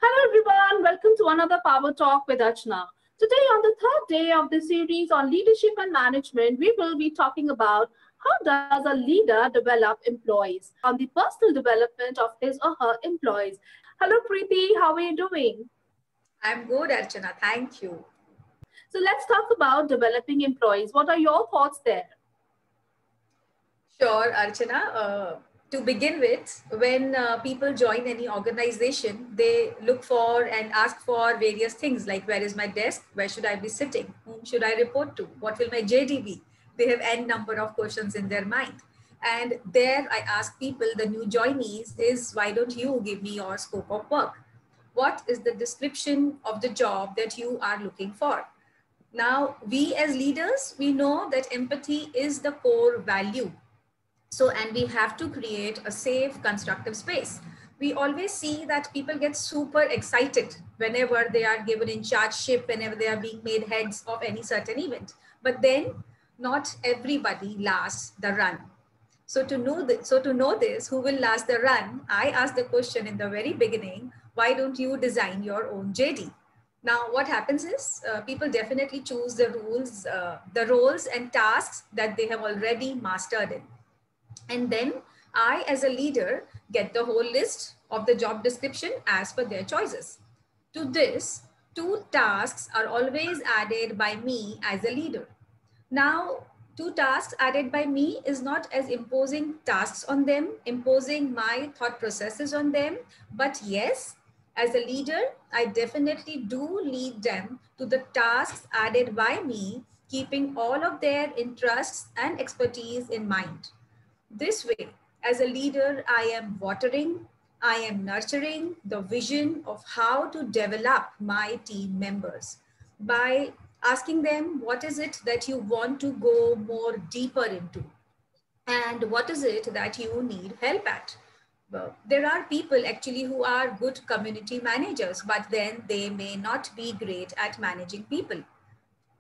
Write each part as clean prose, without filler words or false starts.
Hello everyone, welcome to another Power Talk with Archana. Today, on the third day of the series on leadership and management, we will be talking about how does a leader develop employees on the personal development of his or her employees. Hello Preeti, how are you doing? I'm good, Archana. Thank you. So let's talk about developing employees. What are your thoughts there? Sure, Archana. To begin with, when people join any organization, they look for and ask for various things like where is my desk? Where should I be sitting? Whom should I report to? What will my JD be? They have n number of questions in their mind. And there I ask people, the new joinees, is why don't you give me your scope of work? What is the description of the job that you are looking for? Now, we as leaders, we know that empathy is the core value. So, and we have to create a safe, constructive space. We always see that people get super excited whenever they are given in chargeship, whenever they are being made heads of any certain event. But then not everybody lasts the run. So to know this, who will last the run, I asked the question in the very beginning, why don't you design your own JD? Now, what happens is people definitely choose the roles and tasks that they have already mastered in. And then I, as a leader, get the whole list of the job description as per their choices. To this, two tasks are always added by me as a leader. Now, two tasks added by me is not as imposing tasks on them, imposing my thought processes on them, but yes, as a leader, I definitely do lead them to the tasks added by me, keeping all of their interests and expertise in mind. This way, as a leader, I am watering, I am nurturing the vision of how to develop my team members by asking them what is it that you want to go more deeper into and what is it that you need help at. Well, there are people actually who are good community managers, but then they may not be great at managing people.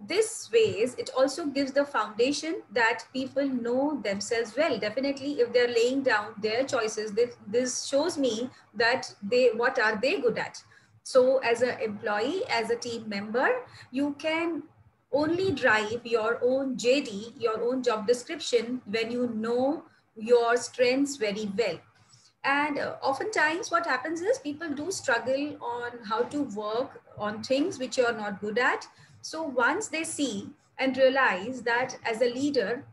This ways it also gives the foundation that people know themselves well. Definitely if they're laying down their choices, this shows me that they what are they good at. So as an employee, as a team member, you can only drive your own JD, your own job description, when you know your strengths very well. And oftentimes what happens is people do struggle on how to work on things which you're not good at. So once they see and realize that as a leader,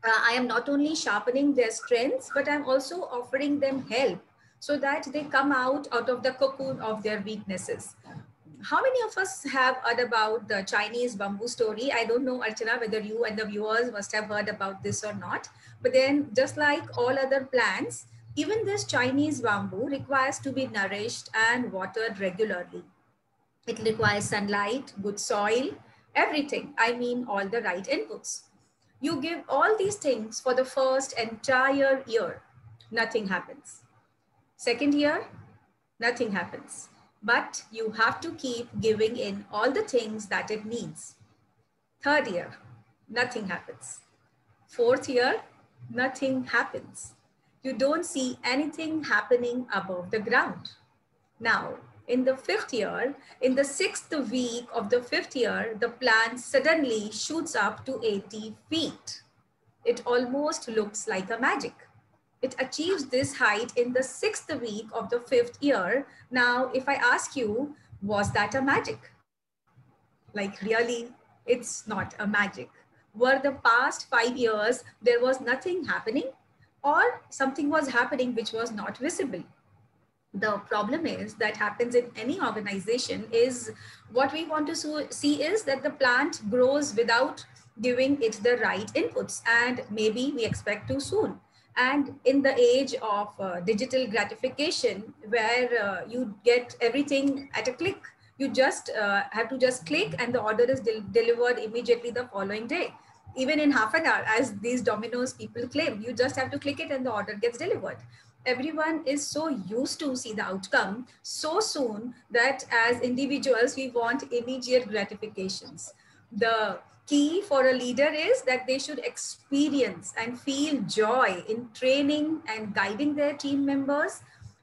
I am not only sharpening their strengths, but I'm also offering them help so that they come out of the cocoon of their weaknesses. How many of us have heard about the Chinese bamboo story? I don't know, Archana, whether you and the viewers must have heard about this or not. But then, just like all other plants, even this Chinese bamboo requires to be nourished and watered regularly. It requires sunlight, good soil, everything. I mean, all the right inputs. You give all these things for the first entire year, nothing happens. Second year, nothing happens. But you have to keep giving in all the things that it needs. Third year, nothing happens. Fourth year, nothing happens. You don't see anything happening above the ground. Now, in the fifth year, in the sixth week of the fifth year, the plant suddenly shoots up to 80 feet. It almost looks like a magic. It achieves this height in the sixth week of the fifth year. Now, if I ask you, was that a magic? Like, really, it's not a magic. Were the past 5 years there was nothing happening, or something was happening which was not visible? The problem is that happens in any organization is what we want to see is that the plant grows without giving it the right inputs, and maybe we expect too soon. And in the age of digital gratification, where you get everything at a click, you just have to just click and the order is delivered immediately the following day, even in half an hour, as these Domino's people claim. You just have to click it and the order gets delivered. Everyone is so used to see the outcome so soon that as individuals we want immediate gratifications. The key for a leader is that they should experience and feel joy in training and guiding their team members.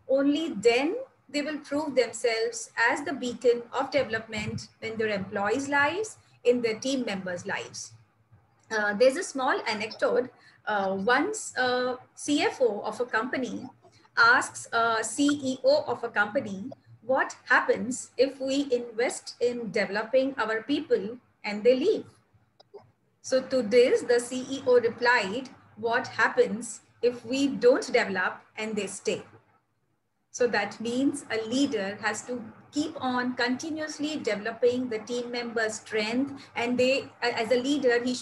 Only then they will prove themselves as the beacon of development in their employees' lives, in their team members' lives. There's a small anecdote. Once a CFO of a company asks a CEO of a company, what happens if we invest in developing our people and they leave? So to this, the CEO replied, what happens if we don't develop and they stay? So that means a leader has to keep on continuously developing the team members' strength, and they, as a leader, he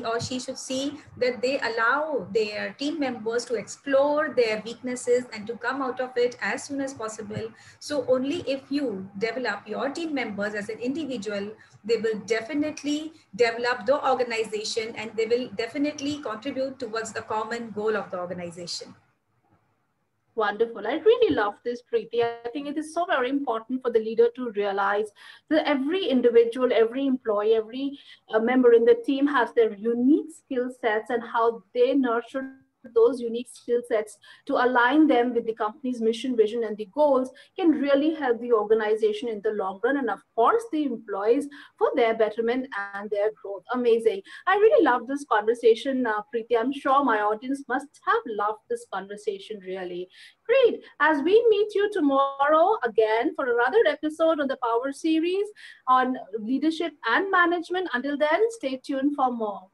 or she should see that they allow their team members to explore their weaknesses and to come out of it as soon as possible. So only if you develop your team members as an individual, they will definitely develop the organization and they will definitely contribute towards the common goal of the organization. Wonderful. I really love this, Preeti. I think it is so very important for the leader to realize that every individual, every employee, every member in the team has their unique skill sets, and how they nurture those unique skill sets to align them with the company's mission, vision, and the goals can really help the organization in the long run. And of course, the employees for their betterment and their growth. Amazing. I really love this conversation, Preeti. I'm sure my audience must have loved this conversation really. Great. As we meet you tomorrow again for another episode on the Power Series on leadership and management, until then, stay tuned for more.